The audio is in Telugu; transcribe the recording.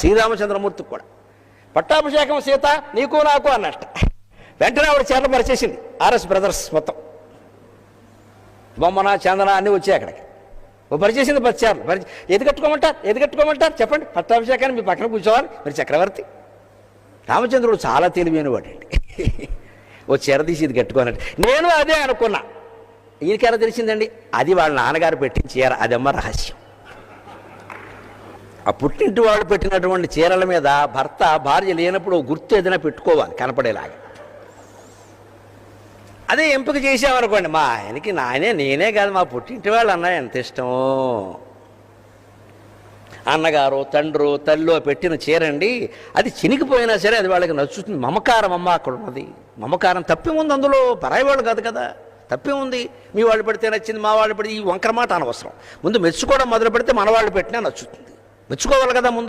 శ్రీరామచంద్రమూర్తికి కూడా పట్టాభిషేకం సీత నీకు నాకు అన్నట్ట. వెంటనే ఆవిడ చీరలు పరిచేసింది. ఆర్ఎస్ బ్రదర్స్ మొత్తం బొమ్మన చందన అన్నీ వచ్చాయి అక్కడికి. ఓ పరిచేసింది 10 చీరలు. ఏది కట్టుకోమంటారు చెప్పండి, పట్టాభిషేకాన్ని మీ పక్కన కూర్చోవాలి. మరి చక్రవర్తి రామచంద్రుడు చాలా తెలివైన వాడండి. ఓ చీర తీసి ఇది కట్టుకోనంటే నేను అదే అనుకున్నా. ఈయనకెలా తెలిసిందండి? అది వాళ్ళ నాన్నగారు పెట్టిన చీర, అదమ్మ రహస్యం. ఆ పుట్టింటి వాళ్ళు పెట్టినటువంటి చీరల మీద భర్త భార్య లేనప్పుడు గుర్తు ఏదైనా పెట్టుకోవాలి కనపడేలాగా. అదే ఎంపిక చేసామనుకోండి, మా ఆయనకి నేనే కాదు మా పుట్టింటి వాళ్ళు అన్న ఎంత ఇష్టమో. అన్నగారు తండ్రు తల్లిలో పెట్టిన చీరండి, అది చినిగిపోయినా సరే అది వాళ్ళకి నచ్చుతుంది. మమకారం అమ్మ అక్కడ ఉన్నది. మమకారం తప్పేముంది అందులో, పరాయి వాళ్ళు కాదు కదా, తప్పేముంది. మీ వాళ్ళు పెడితే నచ్చింది, మా వాళ్ళు పెడితే ఈ వంకర మాట అనవసరం. ముందు మెచ్చుకోవడం మొదలు పెడితే మన వాళ్ళు పెట్టినా నచ్చుతుంది. మెచ్చుకోవాలి కదా ముందు.